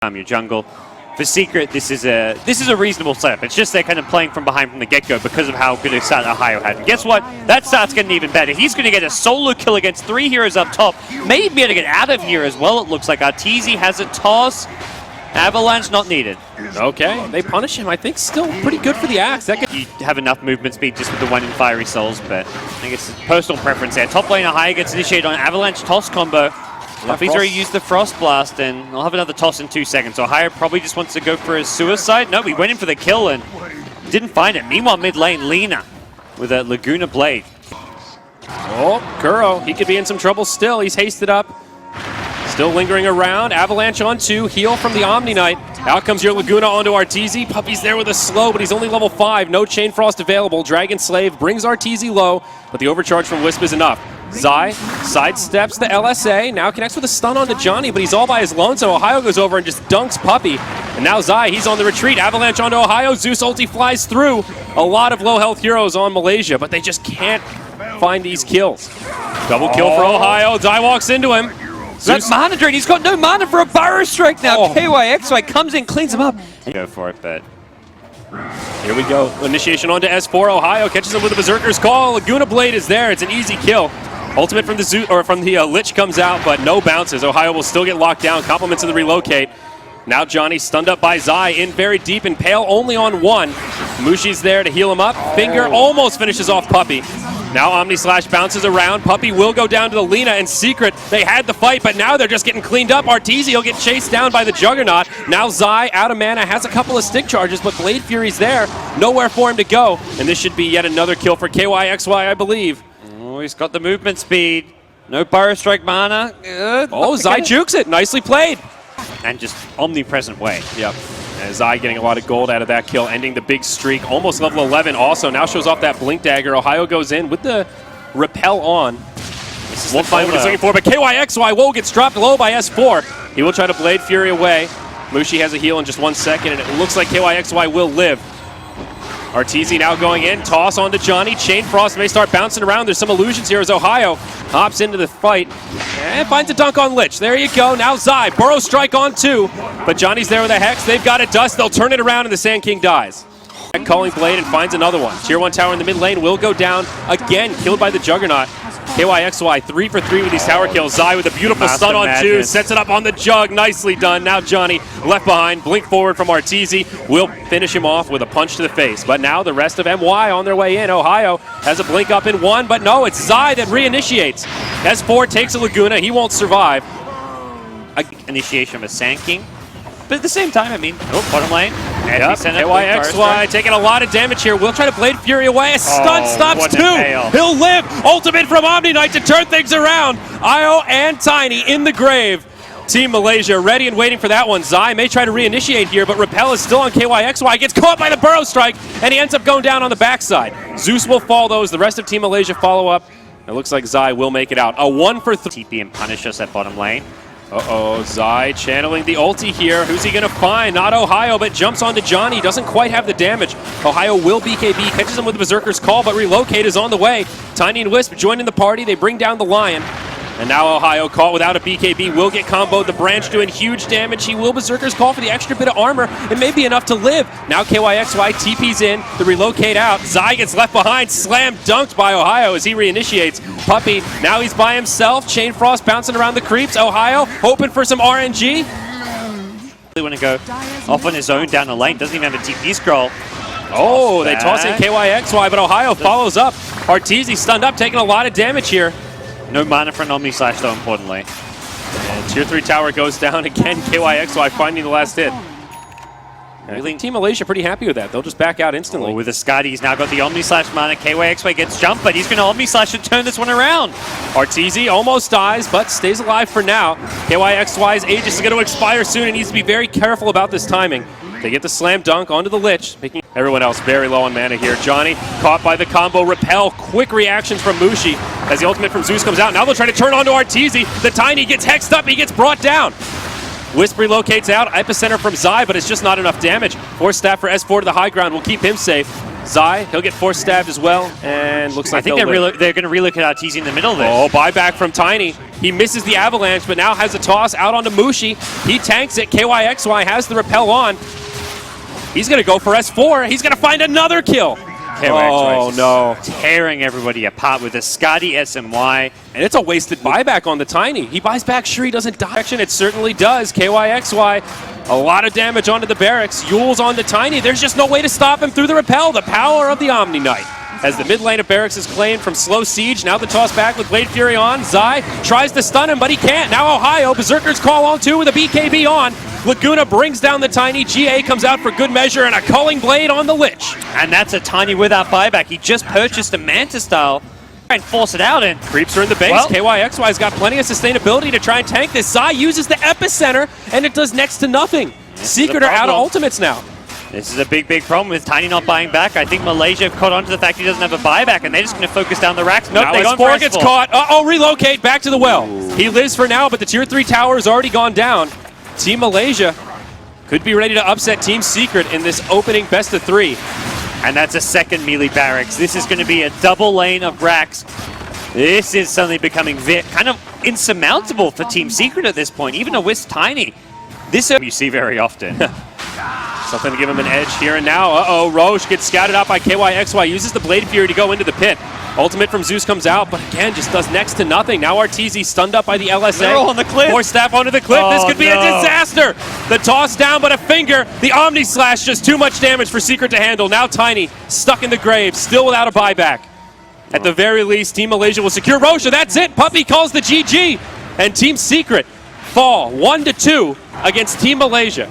Your jungle. For Secret, this is a reasonable setup. It's just they're kind of playing from behind from the get-go because of how good a start Ohio had. And guess what? That start's getting even better. He's going to get a solo kill against 3 heroes up top. Maybe be able to get out of here as well, it looks like. Arteezy has a toss. Avalanche not needed. Okay, they punish him. I think still pretty good for the Axe. That You have enough movement speed just with the 1 in Fiery Souls, but I think it's personal preference there. Top lane Ohio gets initiated on Avalanche toss combo. He's already used the Frost Blast, and I'll have another toss in 2 seconds. So Ohio probably just wants to go for a suicide. No, he went in for the kill and didn't find it. Meanwhile, mid lane, Lina with a Laguna Blade. Oh, Kuro, he could be in some trouble still. He's hasted up. Still lingering around. Avalanche on 2. Heal from the Omni Knight. Out comes your Laguna onto Arteezy. Puppy's there with a slow, but he's only level 5. No Chain Frost available. Dragon Slave brings Arteezy low, but the overcharge from Wisp is enough. Zai sidesteps the LSA, now connects with a stun onto Johnny, but he's all by his lone, so Ohio goes over and just dunks Puppy. And now Zai, he's on the retreat. Avalanche onto Ohio. Zeus ulti flies through. A lot of low health heroes on Malaysia, but they just can't find these kills. Double kill for Ohio. Zai walks into him. That mana drain, he's got no mana for a Burrow Strike now. KYXY comes in, cleans him up. Go for it, but here we go. Initiation onto S4. Ohio catches him with a Berserker's Call. Laguna Blade is there. It's an easy kill. Ultimate from the Lich comes out, but no bounces. Ohio will still get locked down. Compliments of the relocate. Now Johnny stunned up by Zai, in very deep, and Pale only on 1. Mushi's there to heal him up. Finger almost finishes off Puppy. Now Omni Slash bounces around. Puppy will go down to the Lina, and Secret, they had the fight, but now they're just getting cleaned up. Arteezy will get chased down by the Juggernaut. Now Zai, out of mana, has a couple of stick charges, but Blade Fury's there. Nowhere for him to go, and this should be yet another kill for KYXY, I believe. Oh, he's got the movement speed. No Burrow Strike mana. Oh, Zai jukes it. Nicely played. And just omnipresent way. Yep. And Zai getting a lot of gold out of that kill, ending the big streak. Almost level 11 also. Now shows off that Blink Dagger. Ohio goes in with the repel on. We'll find what he's looking for, but KYXY gets dropped low by S4. He will try to Blade Fury away. Mushi has a heal in just 1 second, and it looks like KYXY will live. Arteezy now going in, toss onto Johnny. Chain Frost may start bouncing around. There's some illusions here as Ohio hops into the fight and finds a dunk on Lich. There you go. Now Zai, Burrow Strike on 2, but Johnny's there with a Hex. They've got a Dust. They'll turn it around, and the Sand King dies. Calling Blade and finds another one. Tier 1 tower in the mid lane will go down again, killed by the Juggernaut. KYXY 3 for 3 with these tower kills. Zai with a beautiful stun on 2, sets it up on the Jug. Nicely done. Now Johnny left behind. Blink forward from Arteezy. Will finish him off with a punch to the face. But now the rest of MY on their way in. Ohio has a blink up in 1, but no, it's Zai that reinitiates. S4 takes a Laguna. He won't survive. Initiation of a Sand King. But at the same time, I mean, bottom lane. And yep. KYXY taking a lot of damage here. We'll try to Blade Fury away. A stun stops 2. He'll live. Ultimate from Omni Knight to turn things around. Io and Tiny in the grave. Team Malaysia ready and waiting for that one. Zai may try to reinitiate here, but Repel is still on KYXY. Gets caught by the Burrow Strike, and he ends up going down on the backside. Zeus will fall those. The rest of Team Malaysia follow up. It looks like Zai will make it out. A 1 for 3. TP and punish us at bottom lane. Uh-oh, Zai channeling the ulti here. Who's he going to find? Not Ohio, but jumps onto Johnny. Doesn't quite have the damage. Ohio will BKB, catches him with the Berserker's Call, but Relocate is on the way. Tiny and Wisp join in the party. They bring down the Lion. And now Ohio, caught without a BKB, will get comboed. The Branch doing huge damage. He will Berserker's Call for the extra bit of armor. It may be enough to live. Now KYXY TP's in, the Relocate out. Zai gets left behind, slam dunked by Ohio as he reinitiates. Puppy, now he's by himself. Chain Frost bouncing around the creeps. Ohio hoping for some RNG. Really want to go off on his own down the lane. Doesn't even have a TP scroll. Oh, they toss in KYXY, but Ohio follows up. Arteezy stunned up, taking a lot of damage here. No mana for an Omni Slash, though, importantly. And Tier 3 tower goes down again. KYXY finding the last hit. Really, Team Malaysia pretty happy with that. They'll just back out instantly. Oh, with the Scotty, he's now got the Omni Slash mana. KYXY gets jumped, but he's going to Omni Slash to turn this one around. Arteezy almost dies, but stays alive for now. KYXY's Aegis is going to expire soon and needs to be very careful about this timing. They get the slam dunk onto the Lich, making everyone else very low on mana here. Johnny caught by the combo. Repel, quick reactions from Mushi as the ultimate from Zeus comes out. Now they'll try to turn onto Arteezy. The Tiny gets hexed up. He gets brought down. Wisp relocates out. Epicenter from Zai, but it's just not enough damage. Force Staff for S4 to the high ground will keep him safe. Zai, he'll get force stabbed as well, and looks like I think they're going to relook at Arteezy in the middle there. Oh, buyback from Tiny. He misses the avalanche, but now has a toss out onto Mushi. He tanks it. KYXY has the repel on. He's going to go for S4. He's going to find another kill. Oh, no. Tearing everybody apart with a Scotty SMY. And it's a wasted buyback on the Tiny. He buys back, sure he doesn't die. It certainly does. KYXY, a lot of damage onto the barracks. Yule's on the Tiny. There's just no way to stop him through the repel. The power of the Omni Knight. As the mid lane of barracks is claimed from slow siege. Now the toss back with Blade Fury on. Zai tries to stun him, but he can't. Now Ohio, Berserker's call on two with a BKB on. Laguna brings down the Tiny. GA comes out for good measure, and a Culling Blade on the Lich. And that's a Tiny without buyback. He just purchased a Manta style and force it out, and creeps are in the base. Well, KYXY's got plenty of sustainability to try and tank this. Zai uses the epicenter, and it does next to nothing. Secret are out of ultimates now. This is a big, big problem with Tiny not buying back. I think Malaysia have caught on to the fact he doesn't have a buyback, and they're just going to focus down the racks. Nope, now S4 gets caught. Uh-oh, relocate back to the well. Ooh. He lives for now, but the tier 3 tower has already gone down. Team Malaysia could be ready to upset Team Secret in this opening best of 3. And that's a second melee barracks. This is going to be a double lane of racks. This is suddenly becoming kind of insurmountable for Team Secret at this point, even a Wisp Tiny. This you see very often. Something to give him an edge here and now. Uh-oh, Roche gets scouted out by KYXY, uses the Blade Fury to go into the pit. Ultimate from Zeus comes out, but again, just does next to nothing. Now Arteezy stunned up by the LSA. They're all on the cliff. Force staff onto the cliff. This could be a disaster. The toss down, but a finger. The Omni Slash, just too much damage for Secret to handle. Now Tiny, stuck in the grave, still without a buyback. At the very least, Team Malaysia will secure Roche. That's it. Puppy calls the GG. And Team Secret fall 1-2 against Team Malaysia.